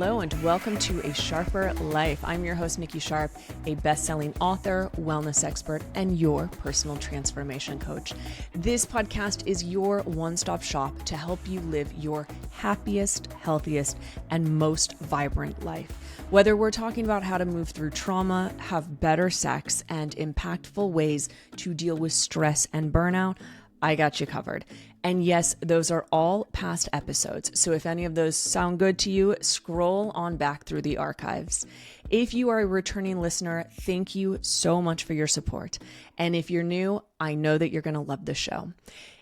Hello and welcome to A Sharper Life. I'm your host, Nikki Sharp, a best-selling author, wellness expert, and your personal transformation coach. This podcast is your one-stop shop to help you live your happiest, healthiest, and most vibrant life. Whether we're talking about how to move through trauma, have better sex, and impactful ways to deal with stress and burnout, I got you covered. And yes, those are all past episodes. So if any of those sound good to you, scroll on back through the archives. If you are a returning listener, thank you so much for your support. And if you're new, I know that you're going to love the show.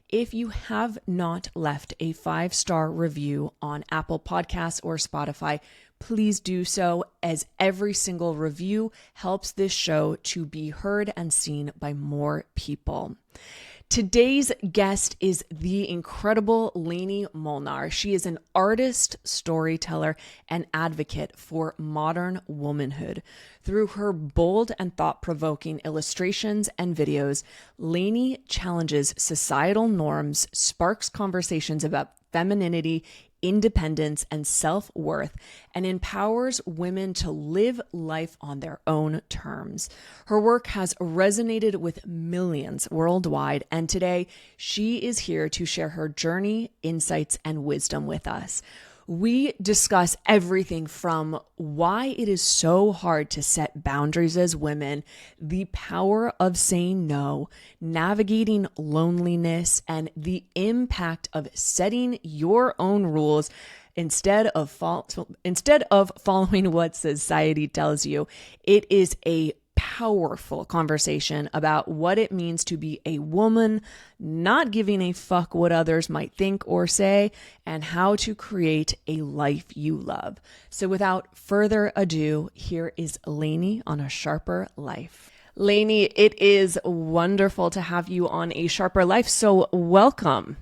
If you have not left a 5-star review on Apple Podcasts or Spotify, please do so, as every single review helps this show to be heard and seen by more people. Today's guest is the incredible Lainey Molnar. She is an artist, storyteller, and advocate for modern womanhood. Through her bold and thought-provoking illustrations and videos, Lainey challenges societal norms, sparks conversations about femininity, independence, and self-worth, and empowers women to live life on their own terms. Her work has resonated with millions worldwide, and today she is here to share her journey, insights, and wisdom with us. We discuss everything from why it is so hard to set boundaries as women, the power of saying no, navigating loneliness, and the impact of setting your own rules instead of following what society tells you. It is a powerful conversation about what it means to be a woman, not giving a fuck what others might think or say, and how to create a life you love. So without further ado, here is Lainey on A Sharper Life. Lainey, it is wonderful to have you on A Sharper Life, so welcome.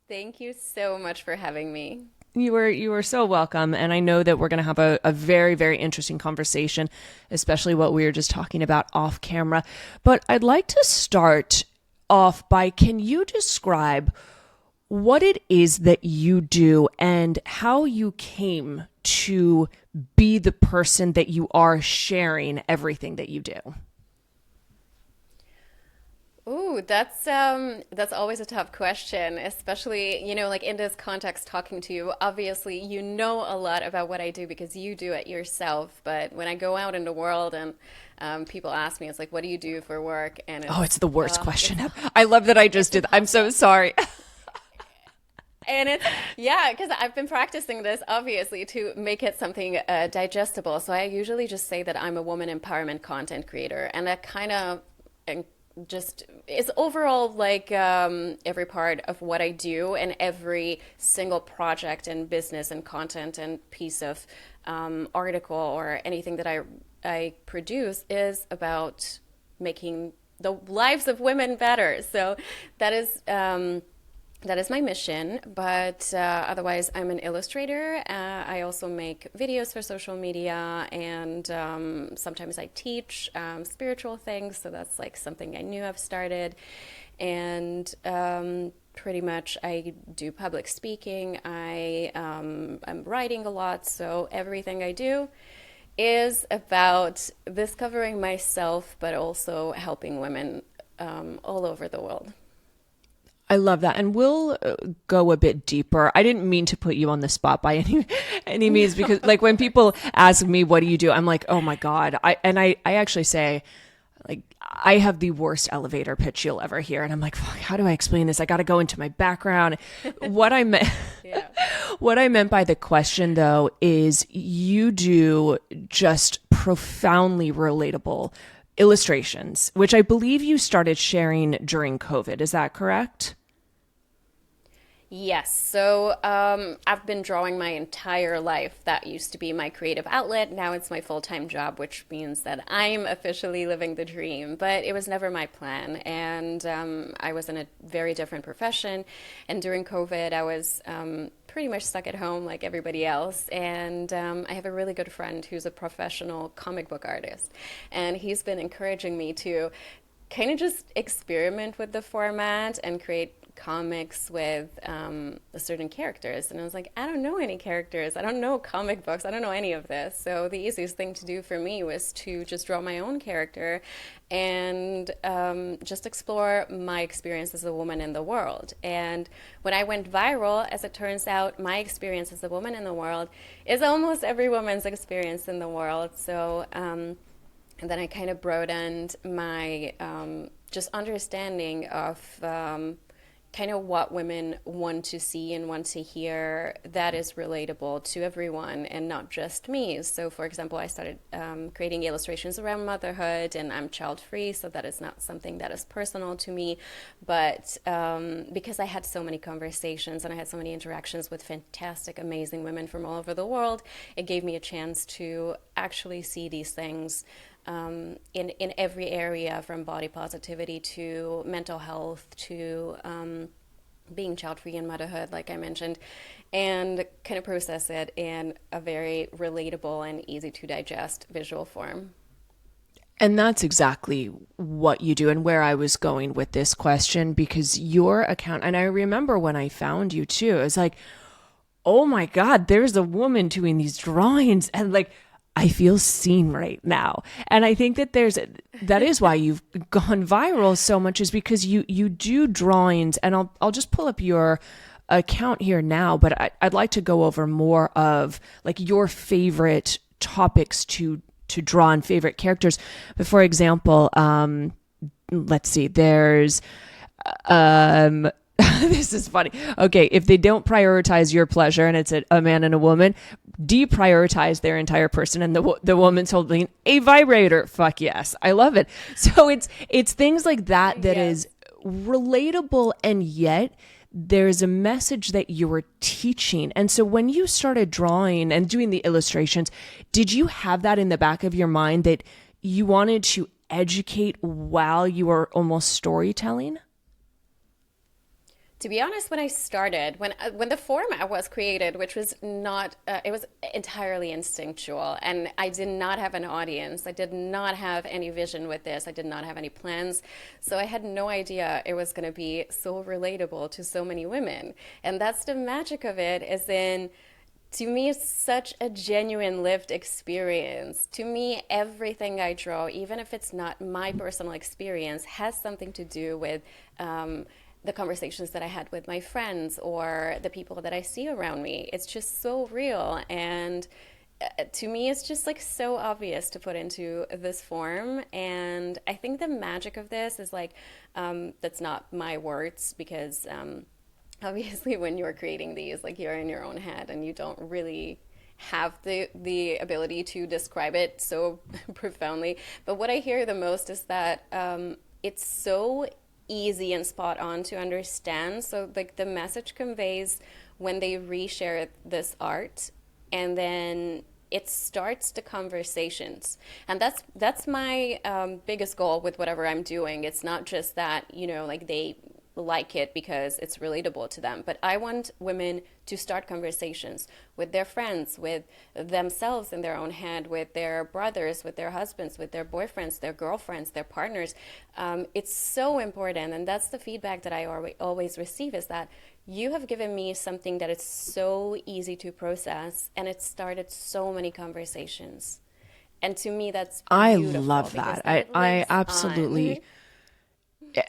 Thank you so much for having me. You were so welcome. And I know that we're going to have a very, very interesting conversation, especially what we were just talking about off camera. But I'd like to start off by, can you describe what it is that you do and how you came to be the person that you are, sharing everything that you do? Ooh, that's always a tough question, especially, like in this context talking to you. Obviously, you know a lot about what I do because you do it yourself. But when I go out in the world and people ask me, it's like, what do you do for work? And it's the worst question ever. I love that I just did. I'm so sorry. And because I've been practicing this, obviously, to make it something digestible. So I usually just say that I'm a woman empowerment content creator. And that kind of just is overall like every part of what I do, and every single project and business and content and piece of article or anything that I produce is about making the lives of women better. So that is my mission, but otherwise I'm an illustrator. I also make videos for social media, and sometimes I teach spiritual things, so that's like something I new I've started. And pretty much I do public speaking. I'm writing a lot, so everything I do is about discovering myself, but also helping women all over the world. I love that. And we'll go a bit deeper. I didn't mean to put you on the spot by any means, because like when people ask me, what do you do? I'm like, oh my God. I actually say, like, I have the worst elevator pitch you'll ever hear. And I'm like, fuck, how do I explain this? I got to go into my background. What I meant, what I meant by the question though, is you do just profoundly relatable illustrations, which I believe you started sharing during COVID. Is that correct? Yes. So I've been drawing my entire life. That used to be my creative outlet. Now it's my full-time job, which means that I'm officially living the dream. But it was never my plan. And I was in a very different profession. And during COVID, I was pretty much stuck at home like everybody else. And I have a really good friend who's a professional comic book artist. And he's been encouraging me to kind of just experiment with the format and create comics with certain characters. And I was like, I don't know any characters. I don't know comic books. I don't know any of this. So the easiest thing to do for me was to just draw my own character and just explore my experience as a woman in the world. And when I went viral, as it turns out, my experience as a woman in the world is almost every woman's experience in the world. So and then I kind of broadened my just understanding of kind of what women want to see and want to hear that is relatable to everyone and not just me. So, for example, I started creating illustrations around motherhood, and I'm child-free, so that is not something that is personal to me. But because I had so many conversations and I had so many interactions with fantastic, amazing women from all over the world, it gave me a chance to actually see these things in every area, from body positivity to mental health to being child-free and motherhood, like I mentioned, and kind of process it in a very relatable and easy to digest visual form. And that's exactly what you do and where I was going with this question, because your account, and I remember when I found you too, it was like, oh my God, there's a woman doing these drawings, and like, I feel seen right now. And I think that that is why you've gone viral so much, is because you do drawings. And I'll just pull up your account here now, but I'd like to go over more of like your favorite topics to draw and favorite characters. But for example, let's see, there's this is funny. Okay, if they don't prioritize your pleasure, and it's a man and a woman, deprioritize their entire person, and the woman's holding a vibrator. Fuck yes, I love it. So it's things like that that is relatable, and yet there's a message that you're teaching. And so when you started drawing and doing the illustrations, did you have that in the back of your mind that you wanted to educate while you were almost storytelling? To be honest, when I started, when the format was created, which was not, it was entirely instinctual, and I did not have an audience. I did not have any vision with this. I did not have any plans. So I had no idea it was going to be so relatable to so many women. And that's the magic of it, is in, to me, it's such a genuine lived experience. To me, everything I draw, even if it's not my personal experience, has something to do with the conversations that I had with my friends or the people that I see around me. It's just so real. And to me, it's just like so obvious to put into this form. And I think the magic of this is like, that's not my words, because obviously when you're creating these, like, you're in your own head and you don't really have the ability to describe it so profoundly. But what I hear the most is that it's so easy and spot on to understand. So like the message conveys when they reshare this art, and then it starts the conversations. And that's my biggest goal with whatever I'm doing. It's not just that, you know, like they like it because it's relatable to them, but I want women to start conversations with their friends, with themselves in their own head, with their brothers, with their husbands, with their boyfriends, their girlfriends, their partners. It's so important, and that's the feedback that I always receive, is that you have given me something that is so easy to process, and it started so many conversations. And to me, that's beautiful. I love that. I absolutely...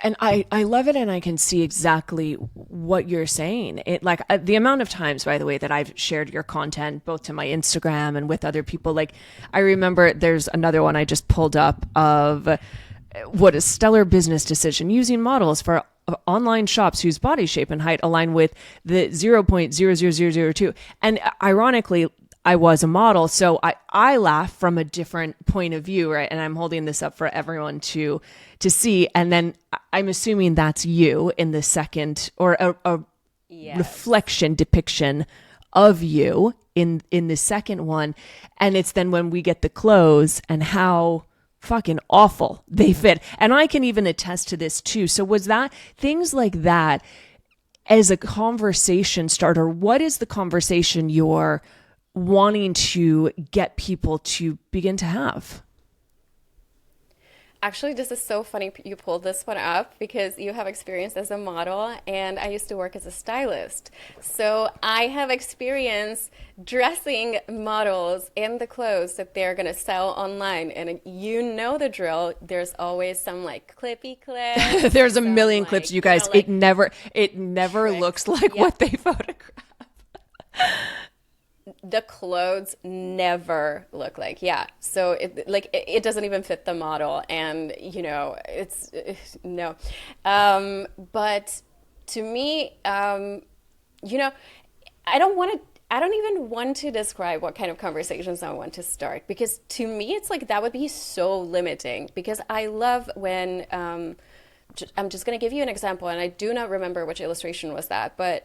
And I love it, and I can see exactly what you're saying. It like the amount of times, by the way, that I've shared your content, both to my Instagram and with other people. Like, I remember there's another one I just pulled up of what a stellar business decision, using models for online shops whose body shape and height align with the 0.00002. And ironically, I was a model, so I laugh from a different point of view, right? And I'm holding this up for everyone to see. And then I'm assuming that's you in the second, or a yes, reflection depiction of you in the second one. And it's then when we get the clothes and how fucking awful they fit. And I can even attest to this too. So was that things like that as a conversation starter? What is the conversation you're wanting to get people to begin to have? Actually, this is so funny you pulled this one up because you have experience as a model and I used to work as a stylist. So I have experience dressing models in the clothes that they're going to sell online. And you know the drill. There's always some like clippy clips. There's a some, million like, clips, you guys. like It never looks tricks. like Yeah. what they photograph. The clothes never look like, yeah, so it doesn't even fit the model, and it's no. But to me, you know I don't even want to describe what kind of conversations I want to start, because to me it's like that would be so limiting, because I love when I'm just going to give you an example, and I do not remember which illustration was that, but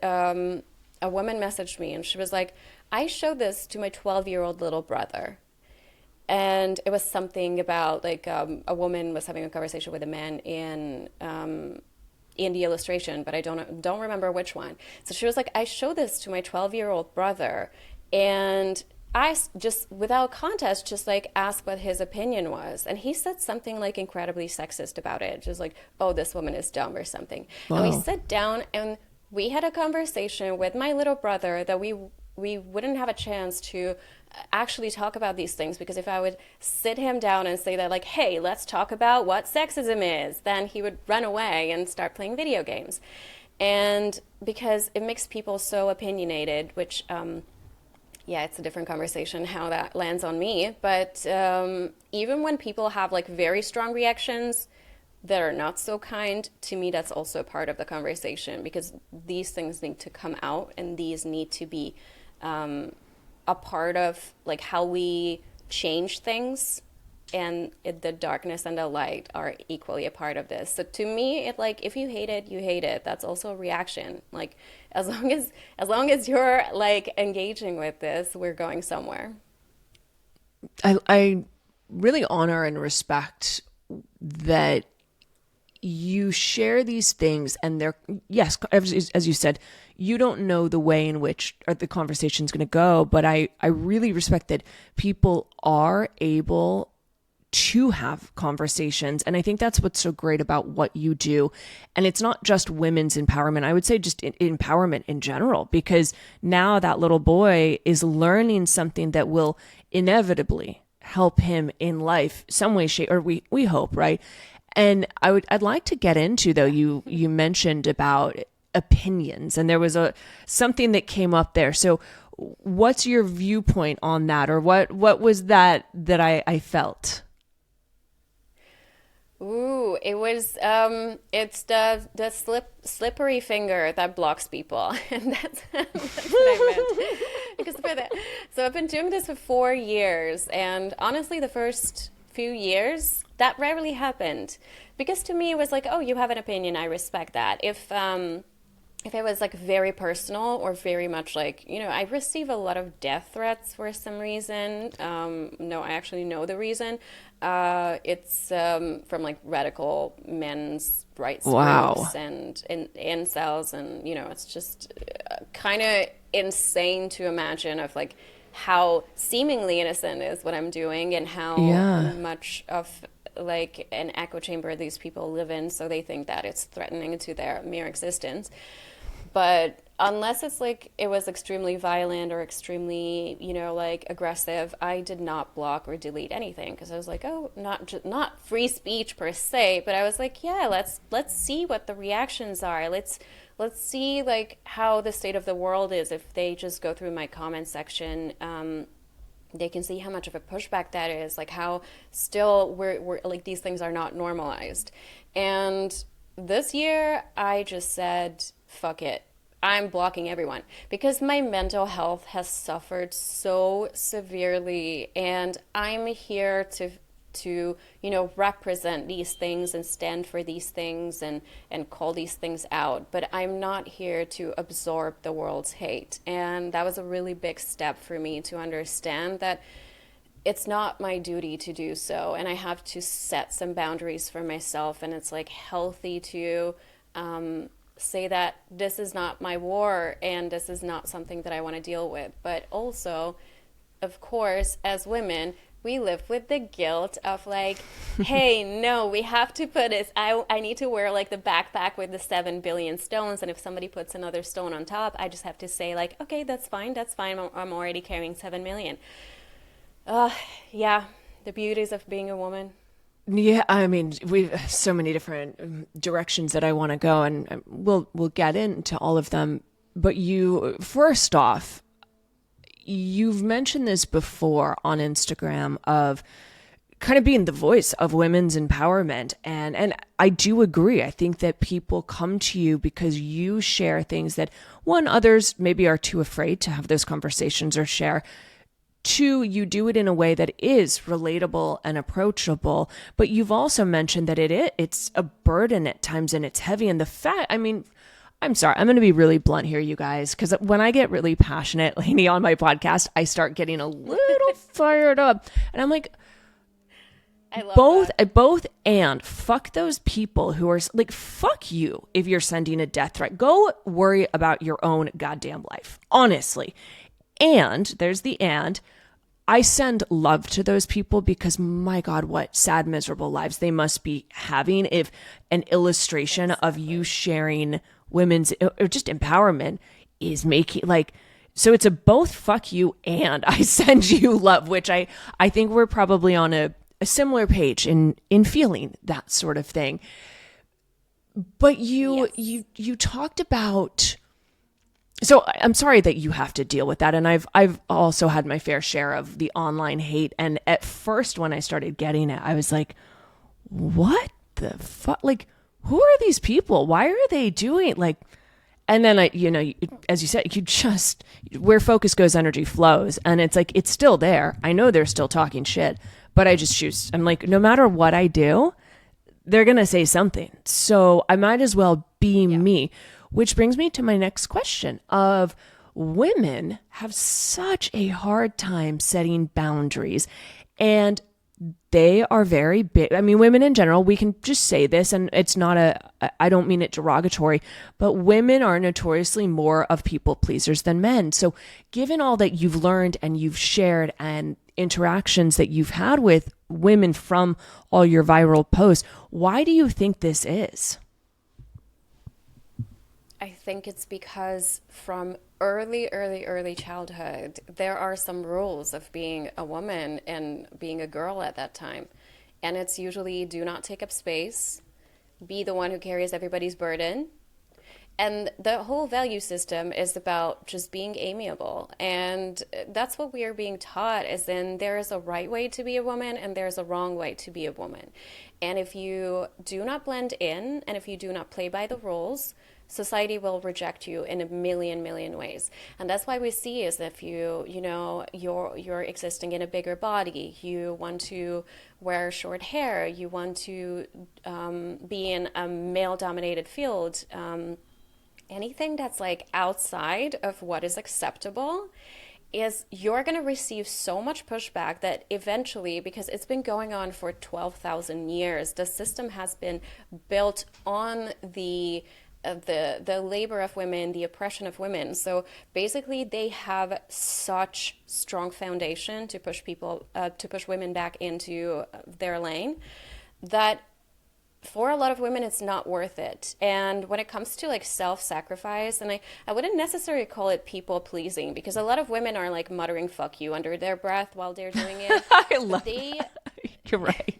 a woman messaged me and she was like, I showed this to my 12-year-old little brother. And it was something about like a woman was having a conversation with a man in the illustration, but I don't remember which one. So she was like, I showed this to my 12-year-old brother, and I just, without contest, just like asked what his opinion was. And he said something like incredibly sexist about it. Just like, oh, this woman is dumb or something. Wow. And we sat down and we had a conversation with my little brother that we wouldn't have a chance to actually talk about these things, because if I would sit him down and say that like, hey, let's talk about what sexism is, then he would run away and start playing video games. And because it makes people so opinionated, which yeah, it's a different conversation how that lands on me. But even when people have like very strong reactions that are not so kind, to me, that's also part of the conversation, because these things need to come out, and these need to be a part of like how we change things, and the darkness and the light are equally a part of this. So to me, it like, if you hate it, you hate it. That's also a reaction. Like as long as you're like engaging with this, we're going somewhere. I really honor and respect that you share these things, and they're, yes, as you said, you don't know the way in which the conversation's going to go, but I really respect that people are able to have conversations. And I think that's what's so great about what you do. And it's not just women's empowerment. I would say just empowerment in general, because now that little boy is learning something that will inevitably help him in life, some way, shape, or we hope, right? And I'd like to get into, though, you mentioned about opinions, and there was something that came up there. So what's your viewpoint on that, or what was that I felt? Ooh, it was it's the slippery finger that blocks people, and that's what I meant. Because so I've been doing this for 4 years, and honestly, the first few years that rarely happened, because to me it was like, oh, you have an opinion, I respect that. If it was like very personal or very much like, I receive a lot of death threats for some reason. No, I actually know the reason. It's from like radical men's rights groups and incels, and it's just kind of insane to imagine of like how seemingly innocent is what I'm doing, and how much of like an echo chamber these people live in, so they think that it's threatening to their mere existence. But unless it's like it was extremely violent or extremely, like aggressive, I did not block or delete anything, because I was like, oh, not free speech per se, but I was like, yeah, let's see what the reactions are. Let's see like how the state of the world is. If they just go through my comment section, they can see how much of a pushback that is, like how still we're like these things are not normalized. And this year I just said, fuck it. I'm blocking everyone, because my mental health has suffered so severely, and I'm here to represent these things and stand for these things and call these things out, but I'm not here to absorb the world's hate. And that was a really big step for me to understand that it's not my duty to do so, and I have to set some boundaries for myself. And it's like healthy to say that this is not my war, and this is not something that I want to deal with. But also, of course, as women, we live with the guilt of like, hey, no, we have to put this. I need to wear like the backpack with the 7 billion stones. And if somebody puts another stone on top, I just have to say, like, okay, that's fine. That's fine. I'm already carrying 7 million. Yeah, the beauties of being a woman. Yeah, I mean, we've so many different directions that I want to go, and we'll get into all of them. But you, first off, you've mentioned this before on Instagram of kind of being the voice of women's empowerment. And I do agree. I think that people come to you because you share things that, one, others maybe are too afraid to have those conversations or share. Two, you do it in a way that is relatable and approachable. But you've also mentioned that it's a burden at times and it's heavy. And the fact, I mean, I'm sorry, I'm going to be really blunt here, you guys, because when I get really passionate, Lainey, on my podcast, I start getting a little fired up. And I'm like, I love both, that. both, and fuck those people who are like, fuck you if you're sending a death threat. Go worry about your own goddamn life, honestly. And there's the and. I send love to those people because, my God, what sad, miserable lives they must be having if an illustration of you sharing women's or just empowerment is making like, so it's a both fuck you and I send you love, which I think we're probably on a similar page in feeling that sort of thing. But Yes. you talked about, so I'm sorry that you have to deal with that. And I've also had my fair share of the online hate. And at first when I started getting it, I was like, what the fuck? Like, who are these people? Why are they doing like, and then as you said, you just, where focus goes, energy flows. And it's like, it's still there. I know they're still talking shit, but I just choose, I'm like, no matter what I do, they're going to say something. So I might as well be me, which brings me to my next question of women have such a hard time setting boundaries, and they are very big. I mean, women in general, we can just say this, and it's not I don't mean it derogatory, but women are notoriously more of people pleasers than men. So given all that you've learned and you've shared and interactions that you've had with women from all your viral posts, why do you think this is? I think it's because from early childhood, there are some rules of being a woman and being a girl at that time. And it's usually do not take up space, be the one who carries everybody's burden. And the whole value system is about just being amiable. And that's what we are being taught, is in there is a right way to be a woman and there's a wrong way to be a woman. And if you do not blend in and if you do not play by the rules, society will reject you in a million ways. And that's why we see is if you're existing in a bigger body, you want to wear short hair, you want to be in a male dominated field, anything that's like outside of what is acceptable, is you're going to receive so much pushback that eventually, because it's been going on for 12,000 years, the system has been built on the labor of women, the oppression of women. So basically, they have such strong foundation to push women back into their lane, that for a lot of women, it's not worth it. And when it comes to like self-sacrifice, and I wouldn't necessarily call it people pleasing, because a lot of women are like muttering fuck you under their breath while they're doing it. I love that. You're right.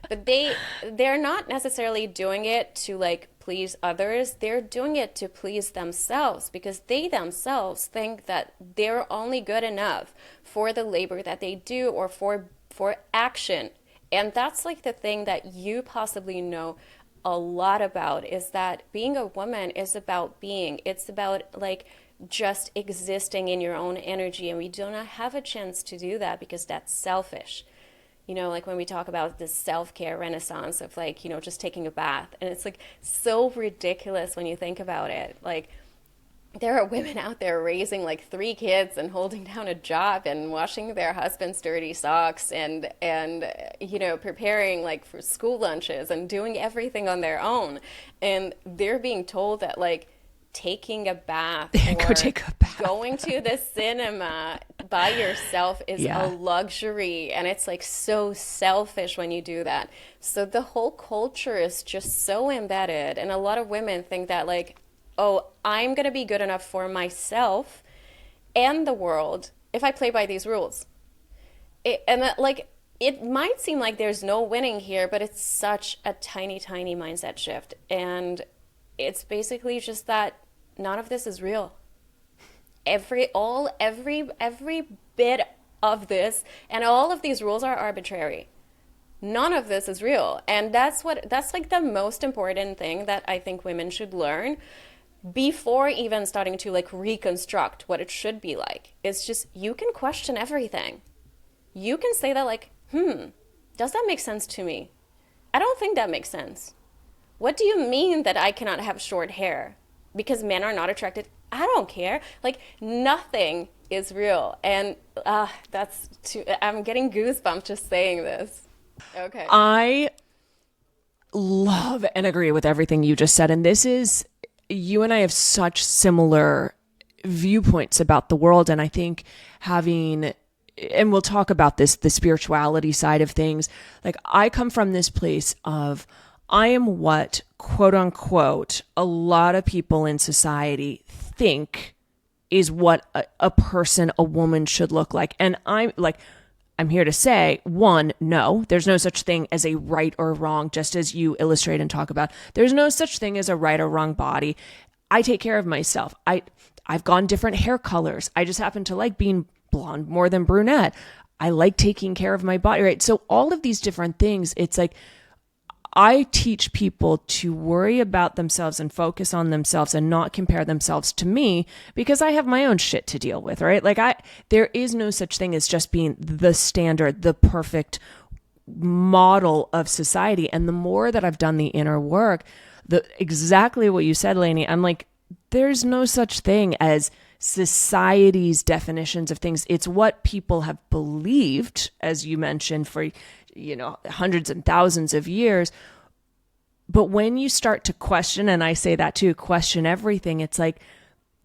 But they're not necessarily doing it to like please others. They're doing it to please themselves, because they themselves think that they're only good enough for the labor that they do or for action. And that's like the thing that you possibly know a lot about, is that being a woman is about being. It's about like just existing in your own energy. And we do not have a chance to do that because that's selfish. Like when we talk about this self-care renaissance of like, just taking a bath. And it's like so ridiculous when you think about it. Like, there are women out there raising like 3 kids and holding down a job and washing their husband's dirty socks and preparing like for school lunches and doing everything on their own. And they're being told that like taking a bath Go or take a bath. going to the cinema by yourself is Yeah. a luxury, and it's like so selfish when you do that. So the whole culture is just so embedded, and a lot of women think that like, oh, I'm gonna be good enough for myself and the world if I play by these rules. Like it might seem like there's no winning here, but it's such a tiny, tiny mindset shift. And it's basically just that none of this is real. Every bit of this and all of these rules are arbitrary. None of this is real. And that's like the most important thing that I think women should learn before even starting to like reconstruct what it should be like. It's just, you can question everything. You can say that like, does that make sense to me? I don't think that makes sense. What do you mean that I cannot have short hair because men are not attracted? I don't care. Like, nothing is real. And I'm getting goosebumps just saying this. Okay. I love and agree with everything you just said. And this is, you and I have such similar viewpoints about the world. And I think having, and we'll talk about this, the spirituality side of things. Like, I come from this place of, I am what, quote unquote, a lot of people in society think is what a person, a woman should look like. And I'm here to say, one, no, there's no such thing as a right or wrong, just as you illustrate and talk about. There's no such thing as a right or wrong body. I take care of myself. I've gone different hair colors. I just happen to like being blonde more than brunette. I like taking care of my body, right? So all of these different things, it's like, I teach people to worry about themselves and focus on themselves and not compare themselves to me because I have my own shit to deal with, right? Like there is no such thing as just being the standard, the perfect model of society. And the more that I've done the inner work, exactly what you said, Lainey, I'm like, there's no such thing as society's definitions of things. It's what people have believed, as you mentioned, for hundreds and thousands of years. But when you start to question, and I say that too, question everything, it's like,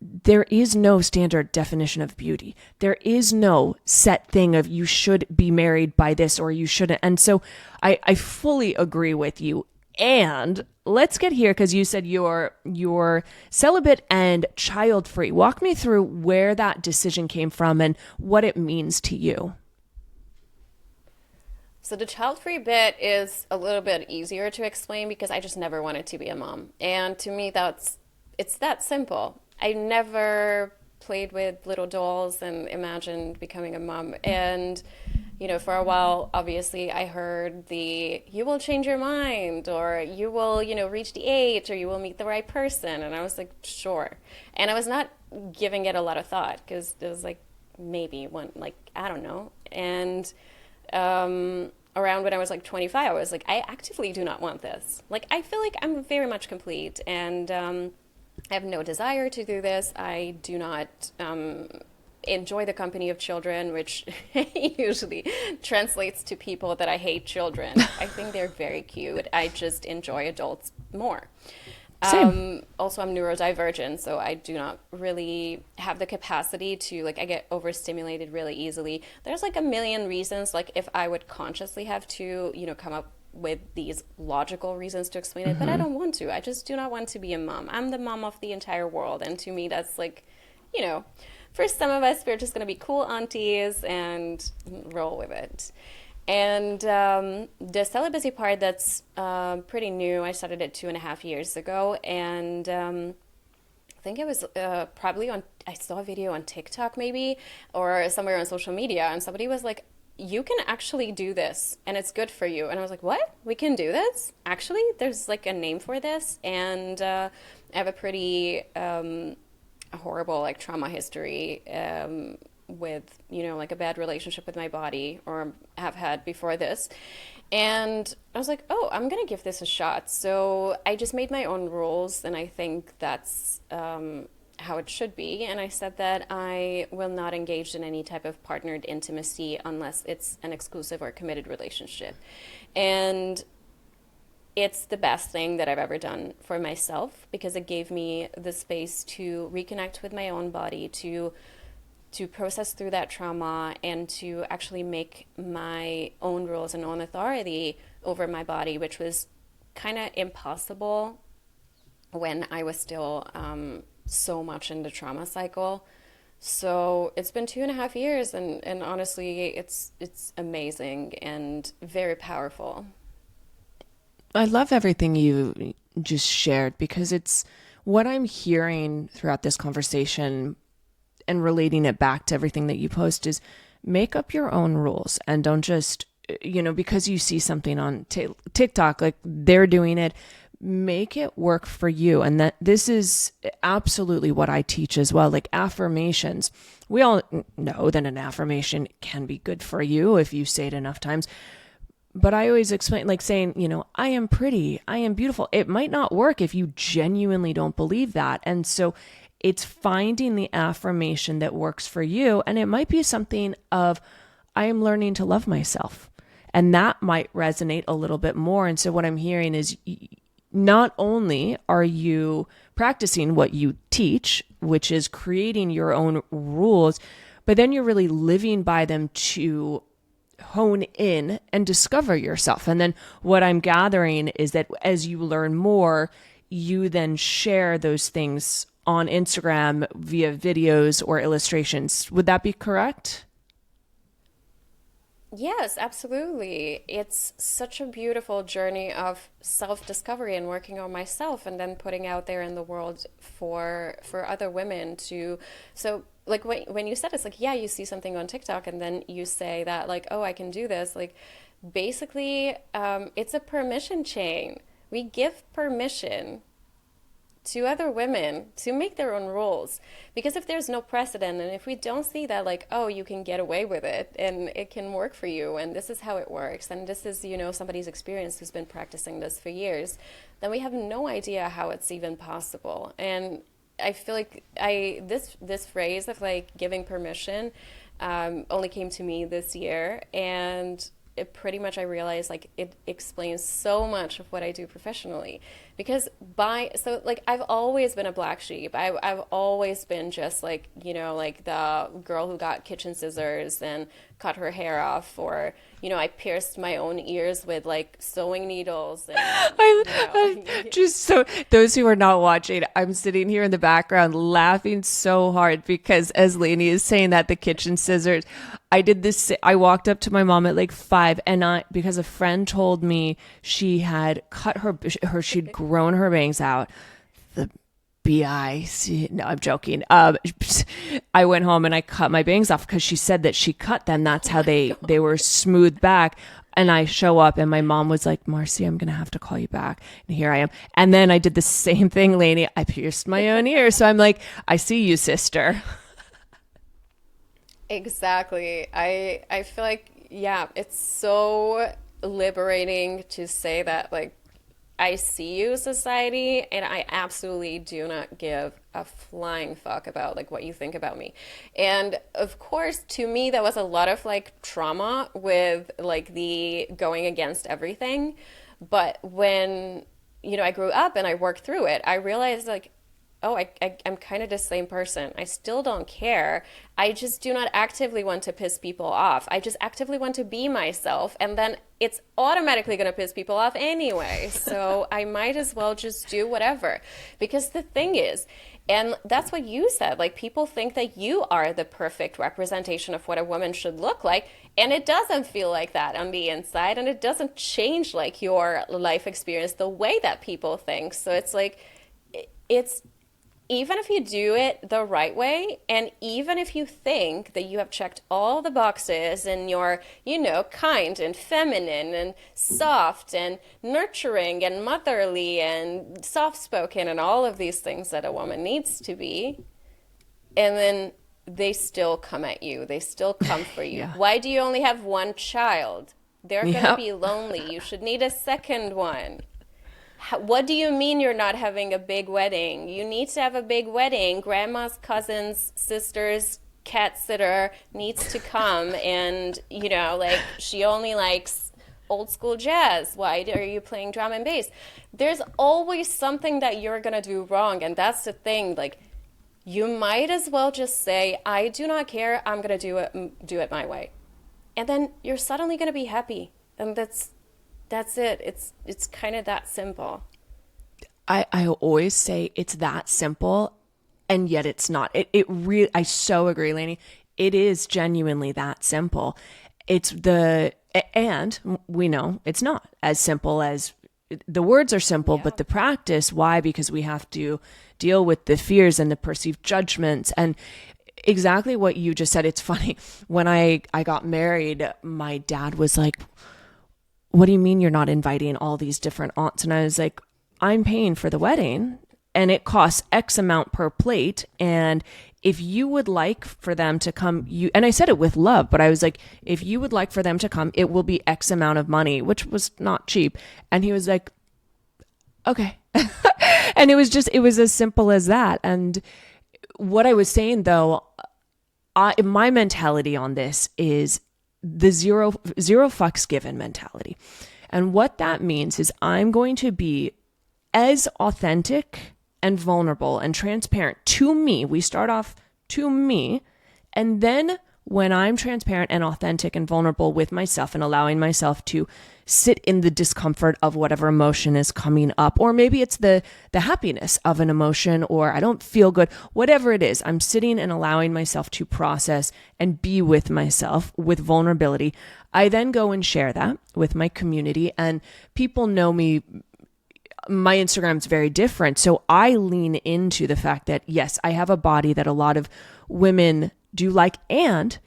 there is no standard definition of beauty. There is no set thing of you should be married by this or you shouldn't. And so I fully agree with you. And let's get here, because you said you're celibate and child-free. Walk me through where that decision came from and what it means to you. So the child-free bit is a little bit easier to explain because I just never wanted to be a mom. And to me, it's that simple. I never played with little dolls and imagined becoming a mom. And, for a while, obviously, I heard you will change your mind, or you will, reach the age, or you will meet the right person. And I was like, sure. And I was not giving it a lot of thought because it was like maybe one, like, I don't know. And around when I was like 25, I was like, I actively do not want this. Like, I feel like I'm very much complete, and I have no desire to do this. I do not enjoy the company of children, which usually translates to people that I hate children. I think they're very cute. I just enjoy adults more. Also, I'm neurodivergent, so I do not really have the capacity to, like, I get overstimulated really easily. There's like a million reasons, like, if I would consciously have to, come up with these logical reasons to explain it, but I don't want to. I just do not want to be a mom. I'm the mom of the entire world, and to me, that's like, for some of us, we're just going to be cool aunties and roll with it. And the celibacy part, that's pretty new. I started it 2.5 years ago. And I think it was probably I saw a video on TikTok maybe, or somewhere on social media. And somebody was like, you can actually do this and it's good for you. And I was like, what? We can do this? Actually, there's like a name for this. And I have a pretty horrible like trauma history with, like a bad relationship with my body, or have had before this. And I was like, oh, I'm going to give this a shot. So I just made my own rules, and I think that's how it should be. And I said that I will not engage in any type of partnered intimacy unless it's an exclusive or committed relationship. And it's the best thing that I've ever done for myself, because it gave me the space to reconnect with my own body, to process through that trauma, and to actually make my own rules and own authority over my body, which was kind of impossible when I was still so much in the trauma cycle. So it's been 2.5 years, and honestly, it's amazing and very powerful. I love everything you just shared, because it's what I'm hearing throughout this conversation and relating it back to everything that you post is make up your own rules, and don't just, because you see something on TikTok, like they're doing it, make it work for you. And that this is absolutely what I teach as well. Like affirmations, we all know that an affirmation can be good for you if you say it enough times. But I always explain, like saying, I am pretty, I am beautiful. It might not work if you genuinely don't believe that. And so it's finding the affirmation that works for you. And it might be something of, I am learning to love myself. And that might resonate a little bit more. And so what I'm hearing is, not only are you practicing what you teach, which is creating your own rules, but then you're really living by them to hone in and discover yourself. And then what I'm gathering is that as you learn more, you then share those things on Instagram via videos or illustrations. Would that be correct? Yes, absolutely. It's such a beautiful journey of self-discovery and working on myself, and then putting out there in the world for other women to. So like when you said, it's like, yeah, you see something on TikTok and then you say that, like, oh, I can do this. Like basically, it's a permission chain. We give permission to other women to make their own rules, because if there's no precedent, and if we don't see that, like, oh, you can get away with it and it can work for you, and this is how it works, and this is somebody's experience who's been practicing this for years, then we have no idea how it's even possible. And I feel like this phrase of like giving permission only came to me this year, and it pretty much, I realized, like, it explains so much of what I do professionally. Because so like I've always been a black sheep. I've always been just like, like the girl who got kitchen scissors and cut her hair off, or, I pierced my own ears with like sewing needles. And, just so those who are not watching, I'm sitting here in the background laughing so hard because as Lainey is saying that, the kitchen scissors, I did this. I walked up to my mom at like 5, and because a friend told me she had cut she'd grown her bangs out. The BIC. No, I'm joking. I went home and I cut my bangs off because she said that she cut them. That's how they were smoothed back. And I show up and my mom was like, Marcy, I'm going to have to call you back. And here I am. And then I did the same thing, Lainey. I pierced my own ear. So I'm like, I see you, sister. Exactly. I feel like, yeah, it's so liberating to say that, like, I see you, society, and I absolutely do not give a flying fuck about like what you think about me. And of course, to me, that was a lot of like trauma with like the going against everything. But when, I grew up and I worked through it, I realized like, oh, I'm kind of the same person. I still don't care. I just do not actively want to piss people off. I just actively want to be myself. And then it's automatically going to piss people off anyway. So I might as well just do whatever. Because the thing is, and that's what you said, like people think that you are the perfect representation of what a woman should look like. And it doesn't feel like that on the inside. And it doesn't change like your life experience the way that people think. So it's like, it's, even if you do it the right way, and even if you think that you have checked all the boxes and you're, kind and feminine and soft and nurturing and motherly and soft-spoken and all of these things that a woman needs to be, and then they still come at you. They still come for you. Yeah. Why do you only have one child? They're going to be lonely. You should need a second one. What do you mean you're not having a big wedding? You need to have a big wedding. Grandma's cousin's sister's cat sitter needs to come, and like she only likes old school jazz? Why are you playing drum and bass? There's always something that you're gonna do wrong, and that's the thing. Like, you might as well just say, I do not care, I'm gonna do it my way. And then you're suddenly gonna be happy. And that's it. It's kind of that simple. I always say it's that simple, and yet it's not. It really, I so agree, Lainey. It is genuinely that simple. And we know it's not as simple as the words are simple, but the practice, why? Because we have to deal with the fears and the perceived judgments and exactly what you just said. It's funny. When I got married, my dad was like, what do you mean you're not inviting all these different aunts? And I was like, I'm paying for the wedding and it costs X amount per plate. And if you would like for them to come, and I said it with love, but I was like, if you would like for them to come, it will be X amount of money, which was not cheap. And he was like, okay. And it was as simple as that. And what I was saying though, my mentality on this is the zero fucks given mentality. And what that means is I'm going to be as authentic and vulnerable and transparent to me. We start off to me. And then when I'm transparent and authentic and vulnerable with myself and allowing myself to sit in the discomfort of whatever emotion is coming up, or maybe it's the happiness of an emotion, or I don't feel good, whatever it is, I'm sitting and allowing myself to process and be with myself with vulnerability. I then go and share that with my community, and people know me. My Instagram is very different. So I lean into the fact that, yes, I have a body that a lot of women do like, and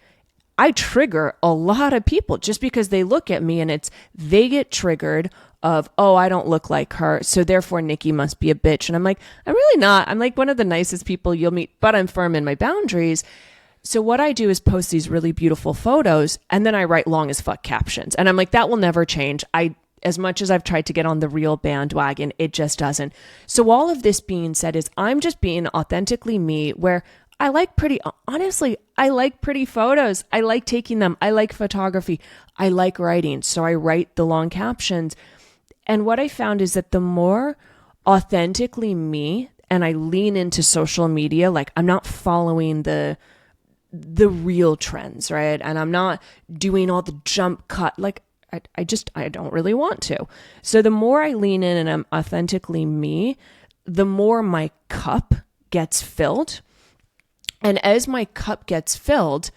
I trigger a lot of people just because they look at me and they get triggered of, oh, I don't look like her, so therefore Nikki must be a bitch. And I'm like, I'm really not. I'm like one of the nicest people you'll meet, but I'm firm in my boundaries. So what I do is post these really beautiful photos, and then I write long as fuck captions. And I'm like, that will never change. As much as I've tried to get on the real bandwagon, it just doesn't. So all of this being said is I'm just being authentically me, where I like I like pretty photos. I like taking them. I like photography. I like writing. So I write the long captions. And what I found is that the more authentically me, and I lean into social media, like I'm not following the real trends, right? And I'm not doing all the jump cut. Like I don't really want to. So the more I lean in and I'm authentically me, the more my cup gets filled. And as my cup gets filled,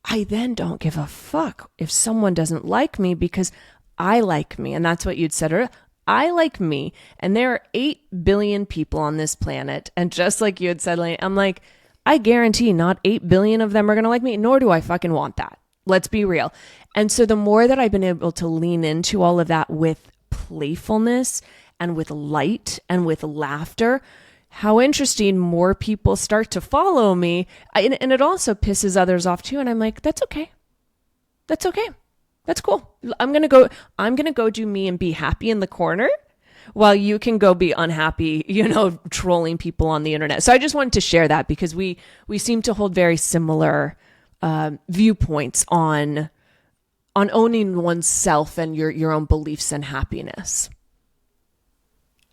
I then don't give a fuck if someone doesn't like me, because I like me. And that's what you'd said earlier. I like me. And there are 8 billion people on this planet. And just like you had said, I'm like, I guarantee not 8 billion of them are going to like me, nor do I fucking want that. Let's be real. And so the more that I've been able to lean into all of that with playfulness and with light and with laughter, how interesting, more people start to follow me. And it also pisses others off too. And I'm like, that's okay. That's okay. That's cool. I'm going to go do me and be happy in the corner while you can go be unhappy, trolling people on the internet. So I just wanted to share that because we seem to hold very similar viewpoints on owning oneself and your own beliefs and happiness.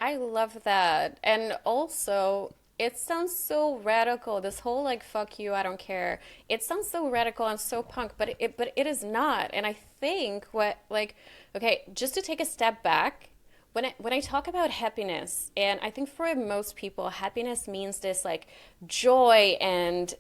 I love that. And also, it sounds so radical. This whole like fuck you, I don't care. It sounds so radical and so punk, but it is not. And I think okay, just to take a step back, when I talk about happiness, and I think for most people, happiness means this like joy and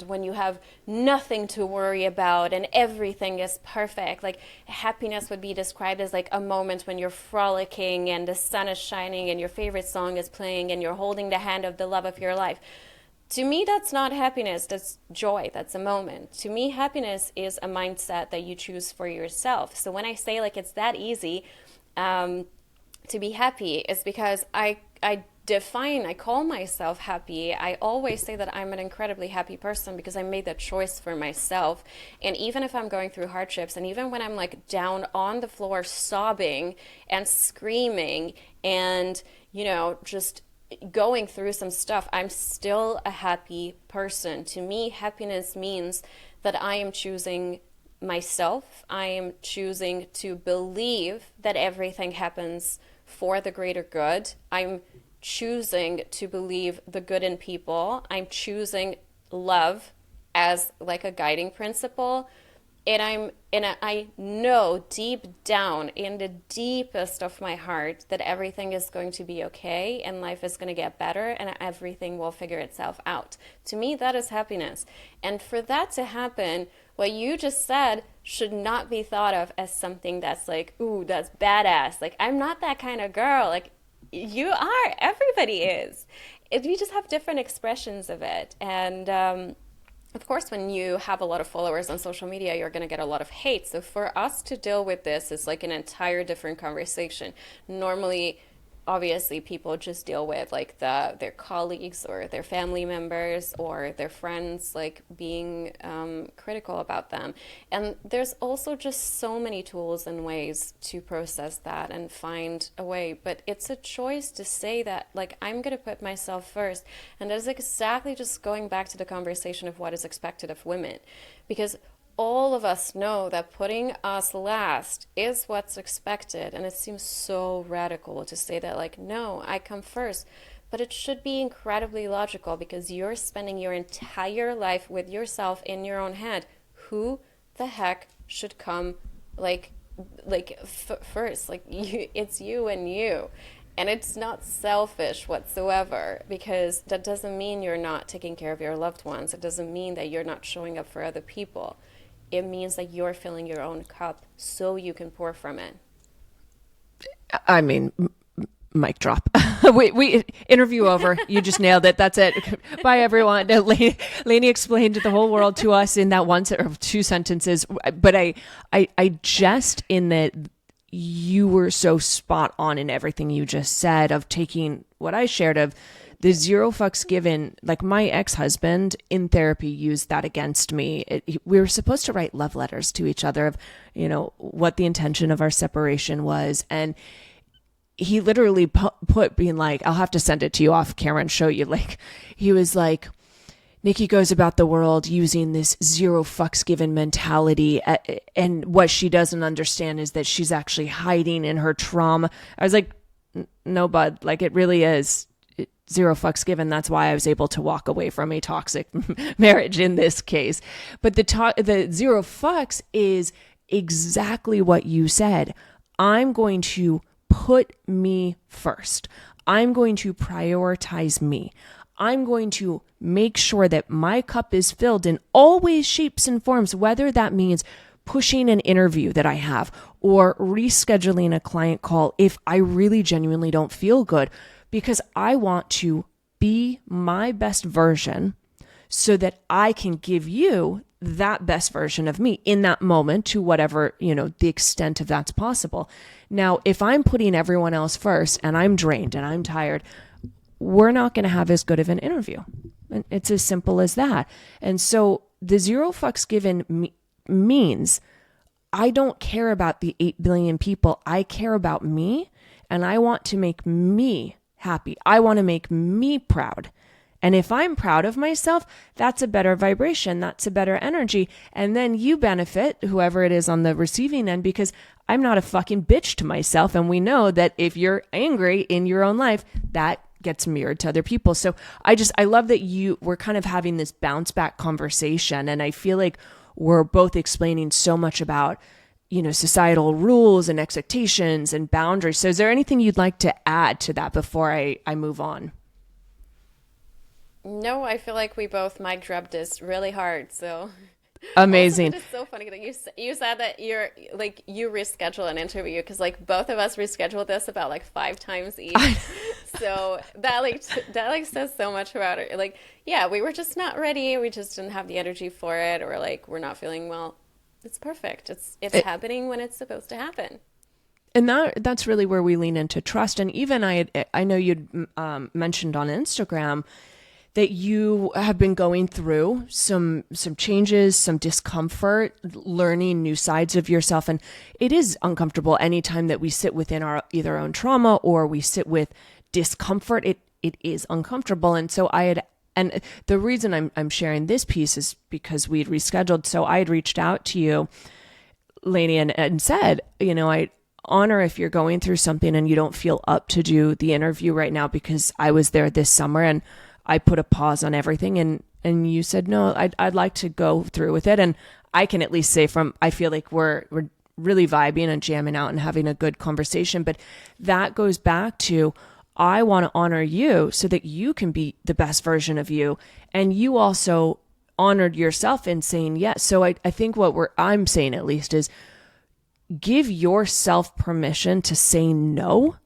when you have nothing to worry about and everything is perfect. Like happiness would be described as like a moment when you're frolicking and the sun is shining and your favorite song is playing and you're holding the hand of the love of your life. To me, that's not happiness, that's joy, that's a moment. To me, happiness is a mindset that you choose for yourself. So when I say like it's that easy, to be happy is because I call myself happy. I always say that I'm an incredibly happy person because I made that choice for myself. And even if I'm going through hardships, and even when I'm like down on the floor sobbing and screaming and, just going through some stuff, I'm still a happy person. To me, happiness means that I am choosing myself. I am choosing to believe that everything happens for the greater good. I'm choosing to believe the good in people. I'm choosing love as like a guiding principle. I know deep down in the deepest of my heart that everything is going to be okay and life is going to get better and everything will figure itself out. To me, that is happiness. And for that to happen, what you just said should not be thought of as something that's like, ooh, that's badass. Like, I'm not that kind of girl. Like, you are. Everybody is. We just have different expressions of it. And of course, when you have a lot of followers on social media, you're going to get a lot of hate. So for us to deal with this is like an entire different conversation. Normally, obviously, people just deal with like their colleagues or their family members or their friends like being critical about them. And there's also just so many tools and ways to process that and find a way. But it's a choice to say that like I'm going to put myself first. And that is exactly just going back to the conversation of what is expected of women. Because all of us know that putting us last is what's expected. And it seems so radical to say that, like, no, I come first. But it should be incredibly logical because you're spending your entire life with yourself in your own head. Who the heck should come first? Like, it's you and you. And it's not selfish whatsoever, because that doesn't mean you're not taking care of your loved ones. It doesn't mean that you're not showing up for other people. It means that you're filling your own cup so you can pour from it. I mean, mic drop. we interview over. You just nailed it. That's it. Bye, everyone. Lainey explained the whole world to us in that one or two sentences. But I just, in that you were so spot on in everything you just said of taking what I shared of the zero fucks given. Like my ex-husband in therapy used that against me. We were supposed to write love letters to each other of, what the intention of our separation was. And he literally put being like, I'll have to send it to you off camera and show you. Like, he was like, Nikki goes about the world using this zero fucks given mentality. And what she doesn't understand is that she's actually hiding in her trauma. I was like, no, bud, like it really is zero fucks given. That's why I was able to walk away from a toxic marriage in this case. But the zero fucks is exactly what you said. I'm going to put me first. I'm going to prioritize me. I'm going to make sure that my cup is filled in all ways, shapes, and forms, whether that means pushing an interview that I have or rescheduling a client call if I really genuinely don't feel good, because I want to be my best version so that I can give you that best version of me in that moment to whatever, the extent of that's possible. Now, if I'm putting everyone else first and I'm drained and I'm tired, we're not going to have as good of an interview. And it's as simple as that. And so the zero fucks given means I don't care about the 8 billion people. I care about me, and I want to make me happy. I want to make me proud. And if I'm proud of myself, that's a better vibration. That's a better energy. And then you benefit, whoever it is on the receiving end, because I'm not a fucking bitch to myself. And we know that if you're angry in your own life, that gets mirrored to other people. So I love that we're kind of having this bounce back conversation. And I feel like we're both explaining so much about, societal rules and expectations and boundaries. So is there anything you'd like to add to that before I move on? No, I feel like we both mic dropped this really hard. So amazing. It's so funny that you said that you reschedule an interview, because like both of us rescheduled this about like 5 times each. So that says so much about it. Like, yeah, we were just not ready. We just didn't have the energy for it, or like we're not feeling well. It's perfect. It's happening when it's supposed to happen. And that's really where we lean into trust. And even I know you'd mentioned on Instagram that you have been going through some changes, some discomfort, learning new sides of yourself. And it is uncomfortable anytime that we sit within our either own trauma or we sit with discomfort. It is uncomfortable. And so I had And the reason I'm sharing this piece is because we'd rescheduled. So I had reached out to you, Lainey, and said, I honor if you're going through something and you don't feel up to do the interview right now, because I was there this summer and I put a pause on everything. And you said, no, I'd like to go through with it. And I can at least say I feel like we're really vibing and jamming out and having a good conversation. But that goes back to, I want to honor you so that you can be the best version of you. And you also honored yourself in saying yes. So I think what I'm saying at least is, give yourself permission to say no,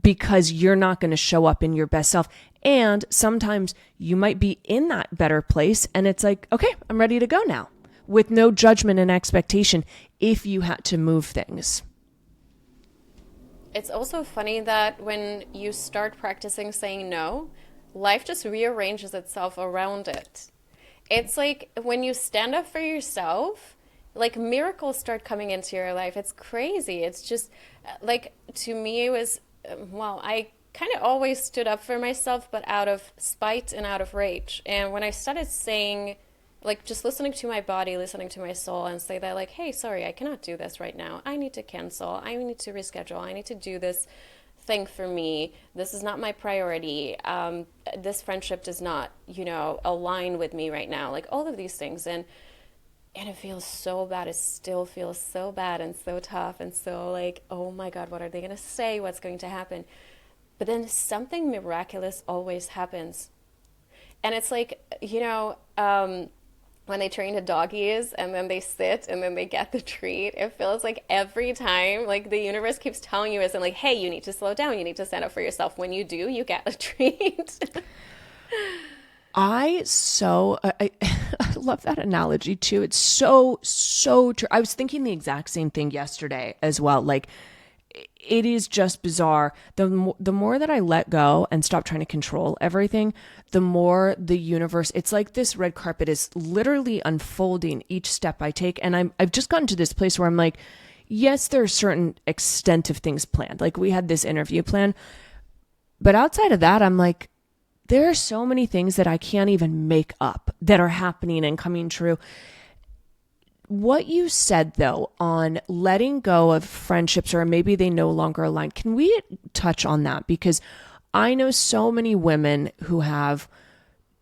because you're not going to show up in your best self. And sometimes you might be in that better place and it's like, okay, I'm ready to go now, with no judgment and expectation if you had to move things. It's also funny that when you start practicing saying no, life just rearranges itself around it. It's like when you stand up for yourself, like miracles start coming into your life. It's crazy. It's just like, to me, it was, well, I kind of always stood up for myself, but out of spite and out of rage. And when I started saying, like, just listening to my body, listening to my soul, and say that, like, hey, sorry, I cannot do this right now. I need to cancel. I need to reschedule. I need to do this thing for me. This is not my priority. This friendship does not, align with me right now. Like, all of these things. And it feels so bad. It still feels so bad and so tough and so like, oh my God, what are they going to say? What's going to happen? But then something miraculous always happens. And it's like, when they train the doggies and then they sit and then they get the treat, it feels like every time, like the universe keeps telling you, isn't like, hey, you need to slow down. You need to stand up for yourself. When you do, you get a treat. I love that analogy too. It's so true. I was thinking the exact same thing yesterday as well. Like, it is just bizarre. The more that I let go and stop trying to control everything, the more the universe, it's like this red carpet is literally unfolding each step I take. And I've just gotten to this place where I'm like, yes, there's a certain extent of things planned. Like, we had this interview plan, but outside of that, I'm like, there are so many things that I can't even make up that are happening and coming true. What you said, though, on letting go of friendships, or maybe they no longer align, can we touch on that? Because I know so many women who have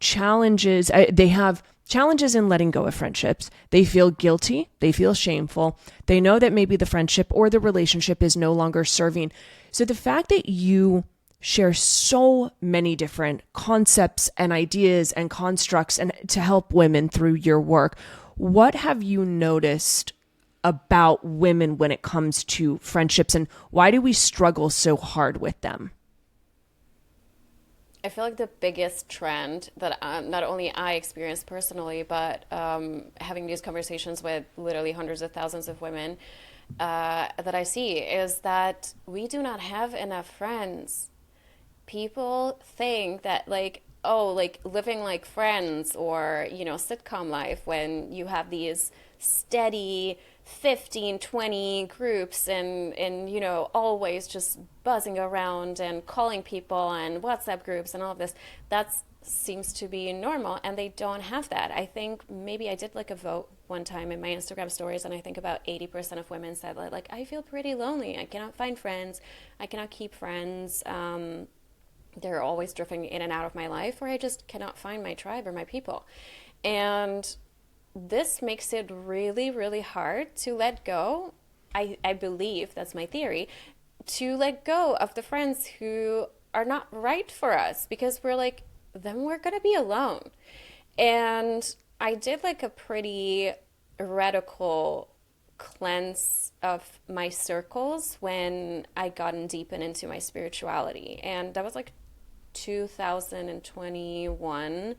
challenges. They have challenges in letting go of friendships. They feel guilty. They feel shameful. They know that maybe the friendship or the relationship is no longer serving. So the fact that you share so many different concepts and ideas and constructs and to help women through your work, what have you noticed about women when it comes to friendships, and why do we struggle so hard with them? I feel like the biggest trend that not only I experience personally, but having these conversations with literally hundreds of thousands of women that I see, is that we do not have enough friends. People think that, like, oh, like living like Friends or, sitcom life, when you have these steady 15, 20 groups and always just buzzing around and calling people and WhatsApp groups and all of this, that seems to be normal, and they don't have that. I think maybe I did like a vote one time in my Instagram stories, and I think about 80% of women said, like, I feel pretty lonely. I cannot find friends. I cannot keep friends. They're always drifting in and out of my life, or I just cannot find my tribe or my people. And this makes it really, really hard to let go. I believe, that's my theory, to let go of the friends who are not right for us, because we're like, then we're going to be alone. And I did like a pretty radical cleanse of my circles when I gotten deep into my spirituality. And that was like 2021,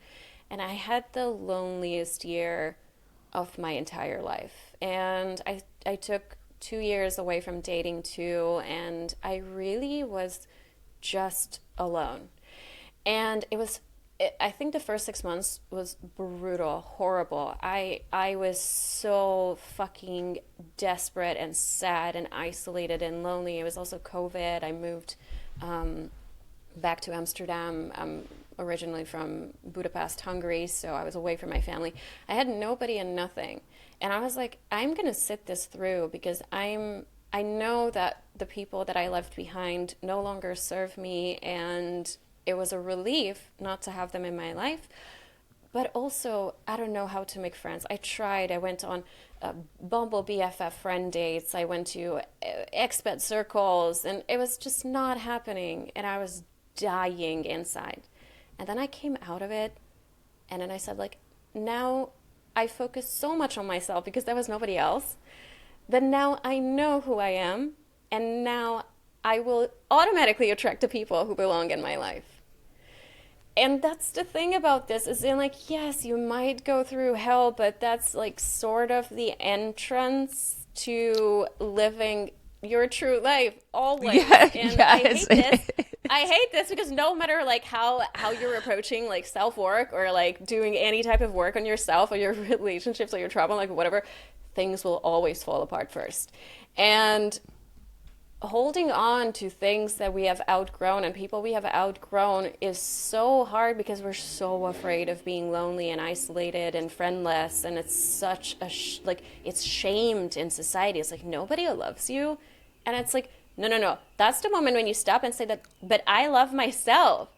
and I had the loneliest year of my entire life. And I took 2 years away from dating too, and I really was just alone. And I think the first 6 months was brutal, horrible. I was so fucking desperate and sad and isolated and lonely. It was also COVID. I moved back to Amsterdam originally from Budapest, Hungary, so I was away from my family. I had nobody and nothing. And I was like, I'm going to sit this through because I know that the people that I left behind no longer serve me, and it was a relief not to have them in my life. But also, I don't know how to make friends. I tried. I went on Bumble BFF friend dates. I went to expat circles, and it was just not happening. And I was dying inside. And then I came out of it, and then I said, like, now I focus so much on myself because there was nobody else. That now I know who I am, and now I will automatically attract the people who belong in my life. And that's the thing about this is in like, yes, you might go through hell, but that's like sort of the entrance to living your true life always. Yeah, and yes. I hate this because no matter like how you're approaching like self-work or like doing any type of work on yourself or your relationships or your trauma, like whatever, things will always fall apart first. And holding on to things that we have outgrown and people we have outgrown is so hard because we're so afraid of being lonely and isolated and friendless, and it's such a like it's shamed in society. It's like nobody loves you, and it's like no, that's the moment when you stop and say that, but I love myself.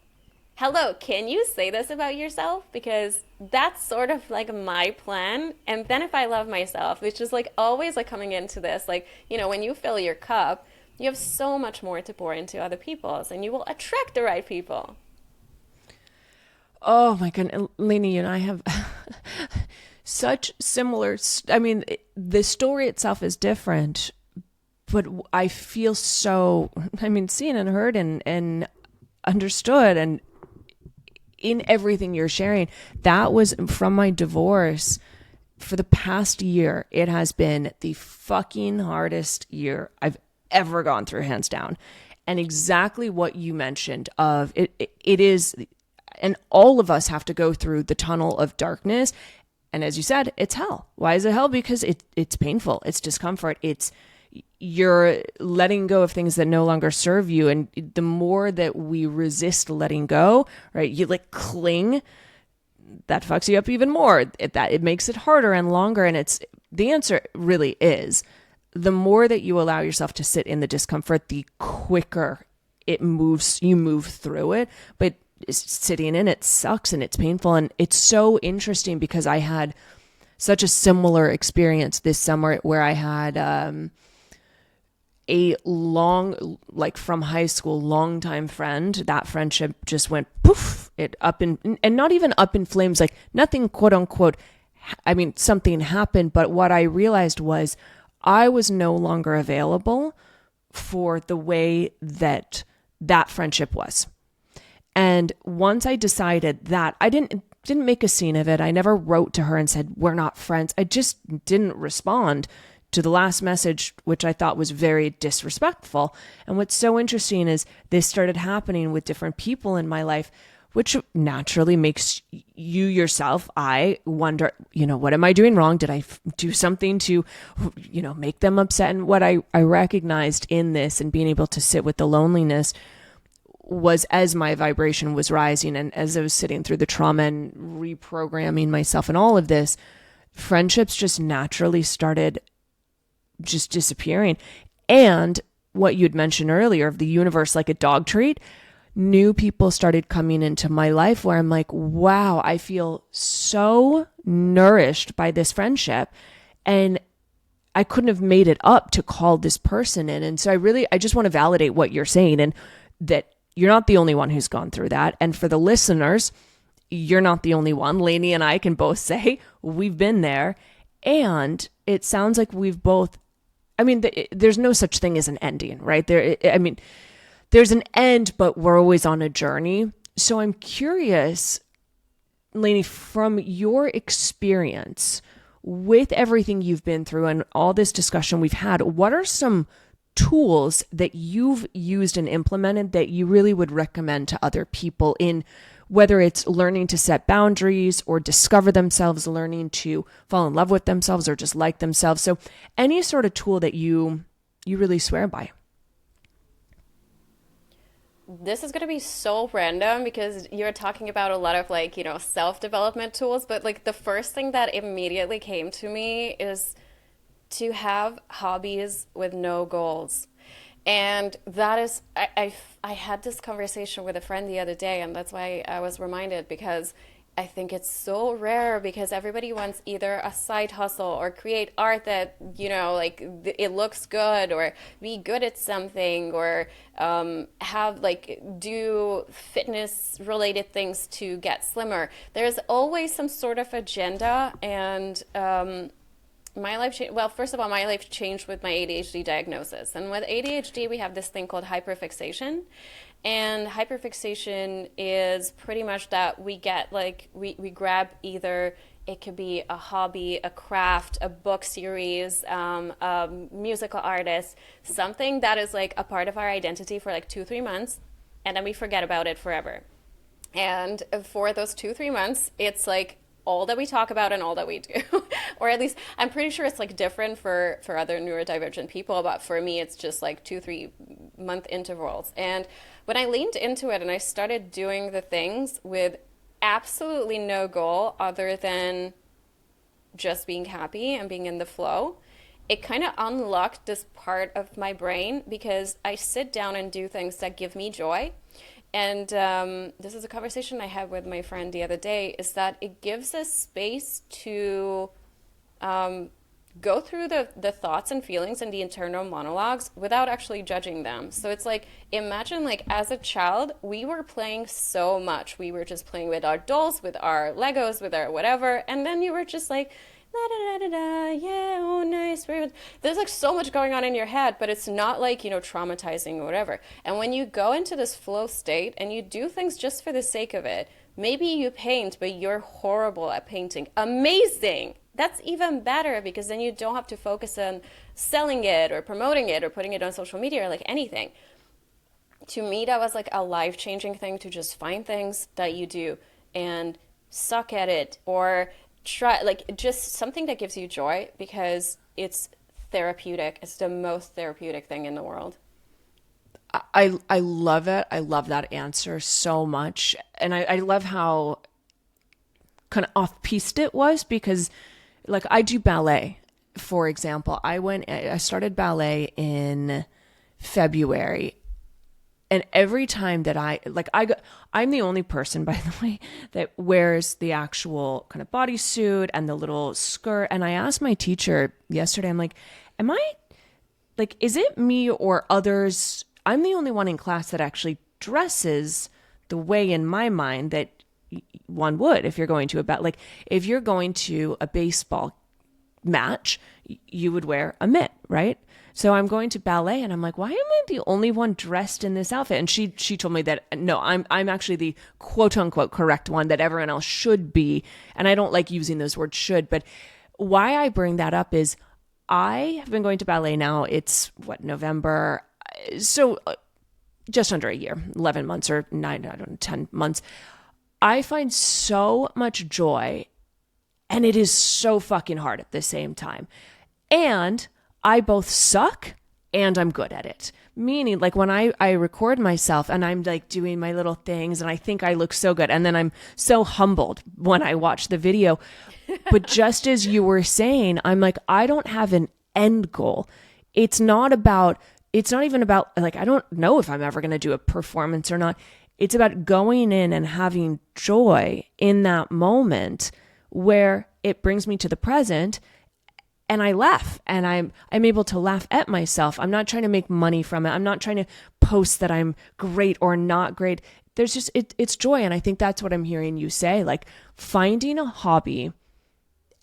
Hello, can you say this about yourself? Because that's sort of like my plan. And then if I love myself, which is like always like coming into this, like, you know, when you fill your cup, you have so much more to pour into other people's, and you will attract the right people. Oh my goodness, Lainey and I have such similar, I mean, the story itself is different, but I feel so, I mean, seen and heard and understood, and in everything you're sharing, that was from my divorce. For the past year, it has been the fucking hardest year I've ever gone through, hands down. And exactly what you mentioned of it is, and all of us have to go through the tunnel of darkness. And as you said, it's hell. Why is it hell? Because it's painful. It's discomfort. You're letting go of things that no longer serve you. And the more that we resist letting go, right, you like cling, that fucks you up even more. It makes it harder and longer. And the answer really is, the more that you allow yourself to sit in the discomfort, the quicker you move through it. But sitting in it sucks and it's painful. And it's so interesting because I had such a similar experience this summer where I had a long, like from high school, longtime friend. That friendship just went poof, and not even up in flames, like nothing, quote unquote. I mean, something happened, but what I realized was I was no longer available for the way that friendship was. And once I decided that, I didn't make a scene of it. I never wrote to her and said, we're not friends. I just didn't respond to the last message, which I thought was very disrespectful. And what's so interesting is this started happening with different people in my life, which naturally makes you yourself, I wonder, what am I doing wrong? Did I do something to, make them upset? And what I recognized in this and being able to sit with the loneliness was, as my vibration was rising and as I was sitting through the trauma and reprogramming myself and all of this, friendships just naturally started just disappearing. And what you'd mentioned earlier of the universe like a dog treat, new people started coming into my life where I'm like, wow, I feel so nourished by this friendship. And I couldn't have made it up to call this person in. And so I just want to validate what you're saying, and that you're not the only one who's gone through that. And for the listeners, you're not the only one. Lainey and I can both say we've been there. And it sounds like we've both, there's no such thing as an ending, right? There's an end, but we're always on a journey. So I'm curious, Lainey, from your experience with everything you've been through and all this discussion we've had, what are some tools that you've used and implemented that you really would recommend to other people, in whether it's learning to set boundaries or discover themselves, learning to fall in love with themselves or just like themselves? So any sort of tool that you really swear by. this is going to be so random because you're talking about a lot of like, self-development tools, but like the first thing that immediately came to me is to have hobbies with no goals. And that is, I had this conversation with a friend the other day, and that's why I was reminded, because I think it's so rare because everybody wants either a side hustle or create art that, like it looks good, or be good at something, or have like do fitness related things to get slimmer. There's always some sort of agenda. And my life changed. Well, first of all, my life changed with my ADHD diagnosis. And with ADHD, we have this thing called hyperfixation. And hyperfixation is pretty much that we get like, we grab either, it could be a hobby, a craft, a book series, a musical artist, something that is like a part of our identity for like 2-3 months, and then we forget about it forever. And for those 2-3 months, it's like all that we talk about and all that we do. Or at least I'm pretty sure it's like different for other neurodivergent people, but for me it's just like 2-3 month intervals. And when I leaned into it and I started doing the things with absolutely no goal other than just being happy and being in the flow, it kind of unlocked this part of my brain, because I sit down and do things that give me joy. And this is a conversation I had with my friend the other day, is that it gives us space to go through the thoughts and feelings and the internal monologues without actually judging them. So it's like, imagine like as a child, we were playing so much. We were just playing with our dolls, with our Legos, with our whatever. And then you were just like, da da da da, yeah, oh nice. There's like so much going on in your head, but it's not like, traumatizing or whatever. And when you go into this flow state and you do things just for the sake of it, maybe you paint, but you're horrible at painting. Amazing. That's even better, because then you don't have to focus on selling it or promoting it or putting it on social media or like anything. To me, that was like a life-changing thing, to just find things that you do and suck at it, or try like just something that gives you joy, because it's therapeutic. It's the most therapeutic thing in the world. I love it. I love that answer so much. And I love how kind of off-piste it was, because like I do ballet, for example. I started ballet in February. And every time that I'm the only person, by the way, that wears the actual kind of bodysuit and the little skirt. And I asked my teacher yesterday, I'm like, is it me or others? I'm the only one in class that actually dresses the way in my mind that one would if you're going to if you're going to a baseball match, you would wear a mitt, right? So I'm going to ballet and I'm like, why am I the only one dressed in this outfit? And she told me that no, I'm actually the quote unquote correct one, that everyone else should be. And I don't like using those words should, but why I bring that up is I have been going to ballet now. It's November. So just under a year, 11 months or 9, I don't know, 10 months. I find so much joy, and it is so fucking hard at the same time. And I both suck and I'm good at it. Meaning like when I record myself and I'm like doing my little things and I think I look so good, and then I'm so humbled when I watch the video. But just as you were saying, I'm like, I don't have an end goal. It's not even about like, I don't know if I'm ever going to do a performance or not. It's about going in and having joy in that moment where it brings me to the present, and I laugh, and I'm able to laugh at myself. I'm not trying to make money from it. I'm not trying to post that I'm great or not great. There's just, it's joy. And I think that's what I'm hearing you say, like finding a hobby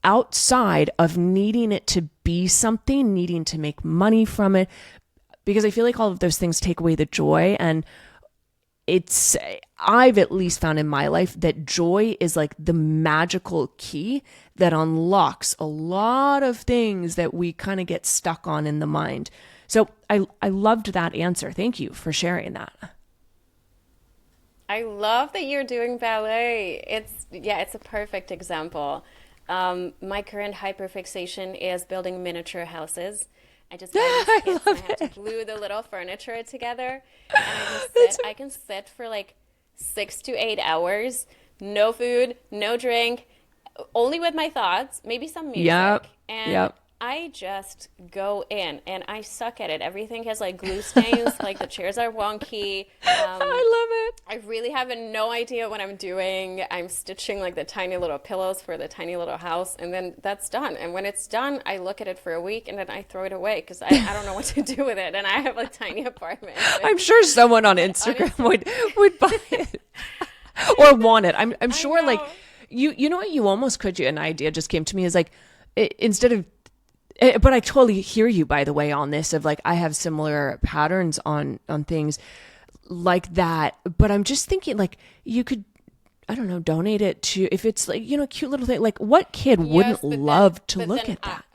outside of needing it to be something, needing to make money from it, because I feel like all of those things take away the joy. And I've at least found in my life that joy is like the magical key that unlocks a lot of things that we kind of get stuck on in the mind. So I loved that answer. Thank you for sharing that. I love that you're doing ballet. It's a perfect example. My current hyperfixation is building miniature houses. I just buy these kits and I have to glue the little furniture together. And I can sit for like 6 to 8 hours, no food, no drink, only with my thoughts, maybe some music. Yep. And Yep. I just go in and I suck at it. Everything has like glue stains, like the chairs are wonky. I love it. I really have no idea what I'm doing. I'm stitching like the tiny little pillows for the tiny little house, and then that's done. And when it's done, I look at it for a week and then I throw it away because I don't know what to do with it. And I have a tiny apartment. I'm sure someone on Instagram would buy it or want it. I'm sure like you know what you almost could do. An idea just came to me is like instead of. But I totally hear you, by the way, on this of like, I have similar patterns on things like that. But I'm just thinking like you could, I don't know, donate it to, if it's like, you know, a cute little thing, like what kid wouldn't love to look at that?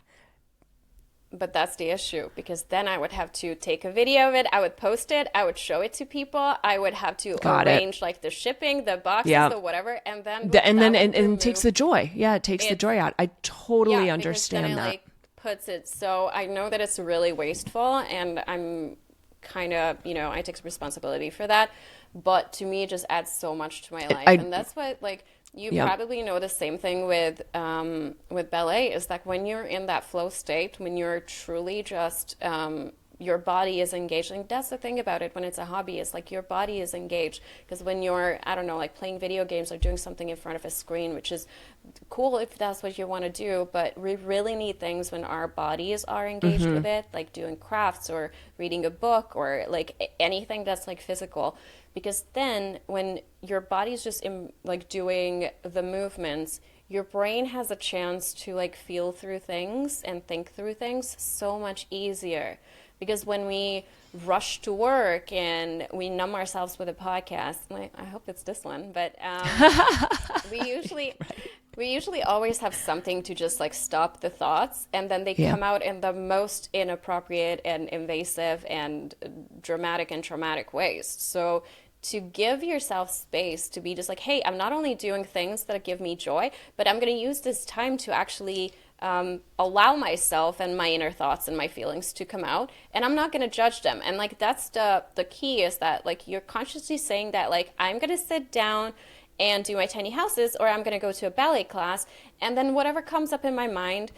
But that's the issue, because then I would have to take a video of it. I would post it. I would show it to people. I would have to arrange like the shipping, the boxes, the whatever. And then, it takes the joy. Yeah. It takes the joy out. I totally understand that. Puts it, so I know that it's really wasteful, and I'm kind of, you know, I take responsibility for that, but to me it just adds so much to my life. And that's what, like, you probably know the same thing with ballet, is that when you're in that flow state, when you're truly just your body is engaged. And that's the thing about it when it's a hobby, is like your body is engaged. Because when you're, I don't know, like playing video games or doing something in front of a screen, which is cool if that's what you want to do, but we really need things when our bodies are engaged with it, like doing crafts or reading a book or like anything that's like physical. Because then when your body's just like doing the movements, your brain has a chance to like feel through things and think through things so much easier. Because when we rush to work and we numb ourselves with a podcast, and I hope it's this one, but we usually always have something to just like stop the thoughts, and then they come out in the most inappropriate and invasive and dramatic and traumatic ways. So to give yourself space to be just like, hey, I'm not only doing things that give me joy, but I'm going to use this time to actually allow myself and my inner thoughts and my feelings to come out, and I'm not going to judge them. And like that's the key, is that like you're consciously saying that like I'm going to sit down and do my tiny houses, or I'm going to go to a ballet class, and then whatever comes up in my mind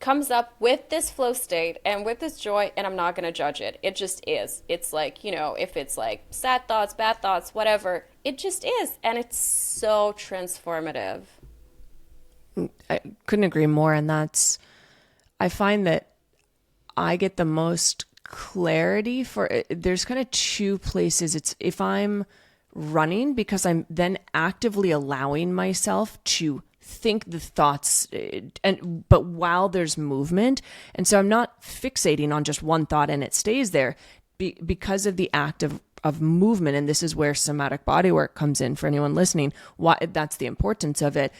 comes up with this flow state and with this joy, and I'm not going to judge it. It just is. It's like, you know, if it's like sad thoughts, bad thoughts, whatever, it just is. And it's so transformative. I couldn't agree more. And I find that I get the most clarity there's kind of two places. It's if I'm running, because I'm then actively allowing myself to think the thoughts, but while there's movement. And so I'm not fixating on just one thought and it stays there because of the act of movement. And this is where somatic bodywork comes in for anyone listening. Why that's the importance of it.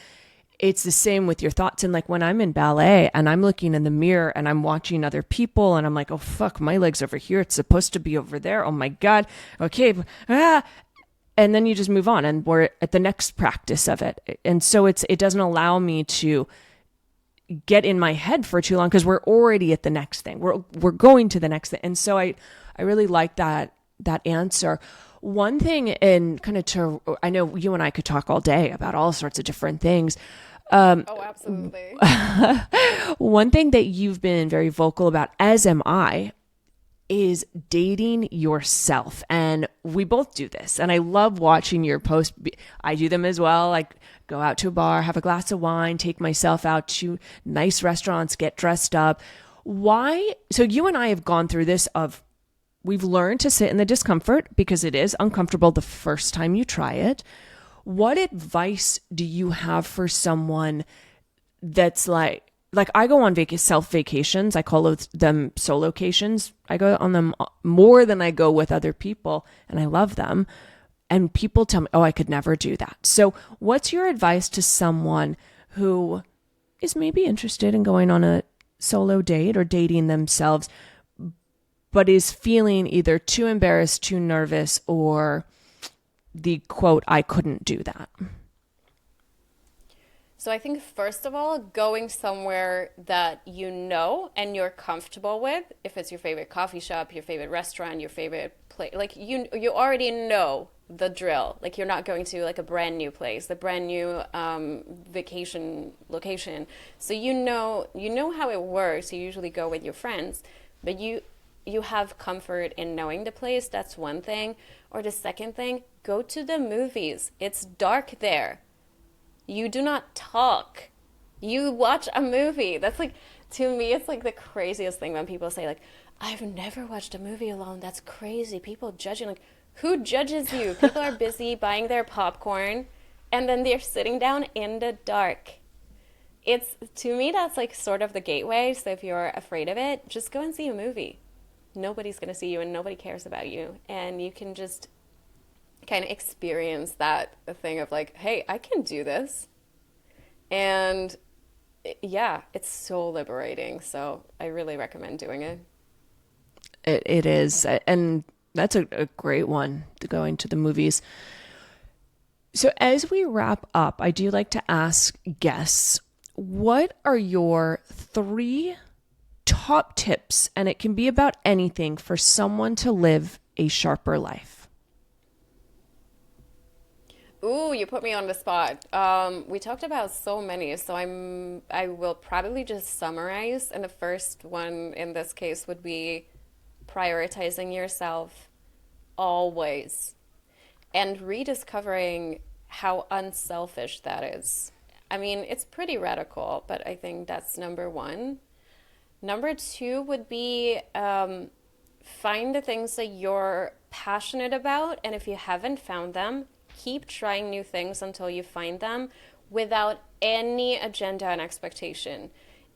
It's the same with your thoughts. And like when I'm in ballet and I'm looking in the mirror and I'm watching other people and I'm like, oh, fuck, my leg's over here. It's supposed to be over there. Oh my God. Okay. And then you just move on and we're at the next practice of it. And so it doesn't allow me to get in my head for too long because we're already at the next thing. We're going to the next thing. And so I really like that answer. One thing, and kind of I know you and I could talk all day about all sorts of different things. Oh, absolutely. One thing that you've been very vocal about, as am I, is dating yourself. And we both do this. And I love watching your posts. I do them as well. Like go out to a bar, have a glass of wine, take myself out to nice restaurants, get dressed up. Why? So you and I have gone through this we've learned to sit in the discomfort because it is uncomfortable the first time you try it. What advice do you have for someone that's like I go on self vacations. I call them solo-cations. I go on them more than I go with other people, and I love them. And people tell me, oh, I could never do that. So what's your advice to someone who is maybe interested in going on a solo date or dating themselves, but is feeling either too embarrassed, too nervous, or the quote, I couldn't do that? So I think first of all, going somewhere that you know and you're comfortable with, if it's your favorite coffee shop, your favorite restaurant, your favorite place, like you already know the drill. Like you're not going to like a brand new place, the brand new vacation location. So you know how it works. You usually go with your friends, but you have comfort in knowing the place. That's one thing. Or the second thing, go to the movies. It's dark there. You do not talk. You watch a movie. That's like, to me, it's like the craziest thing when people say like, I've never watched a movie alone. That's crazy. People judge you. Like, who judges you? People are busy buying their popcorn and then they're sitting down in the dark. It's, to me, that's like sort of the gateway. So if you're afraid of it, just go and see a movie. Nobody's going to see you and nobody cares about you. And you can just kind of experience that thing of like, hey, I can do this. And yeah, it's so liberating. So I really recommend doing it. It is. And that's a great one, to going to the movies. So as we wrap up, I do like to ask guests, what are your 3 top tips, and it can be about anything, for someone to live a sharper life? Ooh, you put me on the spot. We talked about so many, so I will probably just summarize. And the first one in this case would be prioritizing yourself always and rediscovering how unselfish that is. I mean, it's pretty radical, but I think that's number 1. Number 2 would be find the things that you're passionate about, and if you haven't found them, keep trying new things until you find them without any agenda and expectation.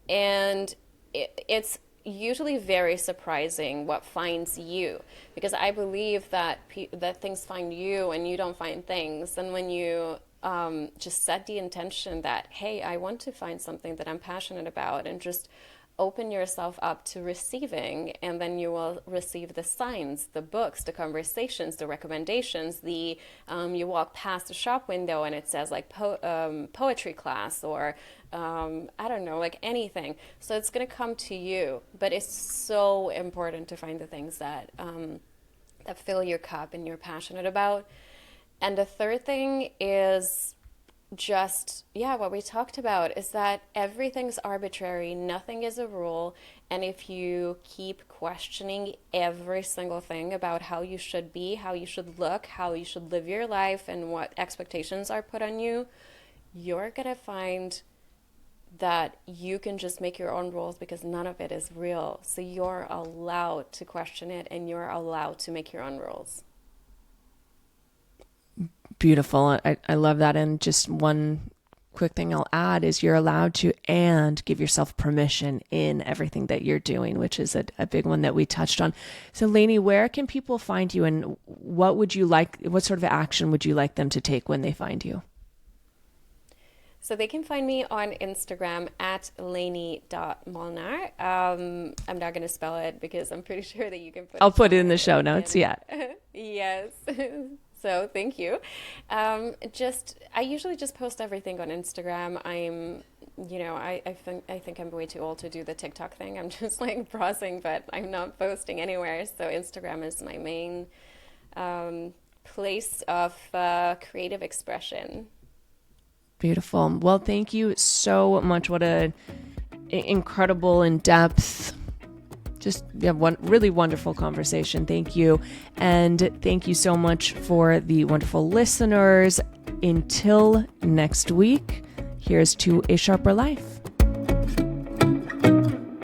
And it's usually very surprising what finds you, because I believe that that things find you and you don't find things. And when you just set the intention that, hey, I want to find something that I'm passionate about, and just open yourself up to receiving, and then you will receive the signs, the books, the conversations, the recommendations, you walk past the shop window and it says like poetry class, or I don't know, like anything. So it's going to come to you, but it's so important to find the things that fill your cup and you're passionate about. And the third thing is just, what we talked about, is that everything's arbitrary, nothing is a rule. And if you keep questioning every single thing about how you should be, how you should look, how you should live your life, and what expectations are put on you, you're gonna find that you can just make your own rules, because none of it is real. So you're allowed to question it, and you're allowed to make your own rules. Beautiful. I love that. And just one quick thing I'll add is you're allowed to and give yourself permission in everything that you're doing, which is a big one that we touched on. So Lainey, where can people find you, and what sort of action would you like them to take when they find you? So they can find me on Instagram at Lainey.Molnar. I'm not going to spell it because I'm pretty sure that you can I'll put it in the show notes. Yeah. Yes. So thank you. I usually just post everything on Instagram. I think I'm way too old to do the TikTok thing. I'm just like browsing, but I'm not posting anywhere. So Instagram is my main place of creative expression. Beautiful. Well, thank you so much. What a incredible, in-depth, really wonderful conversation. Thank you. And thank you so much for the wonderful listeners. Until next week, here's to a sharper life.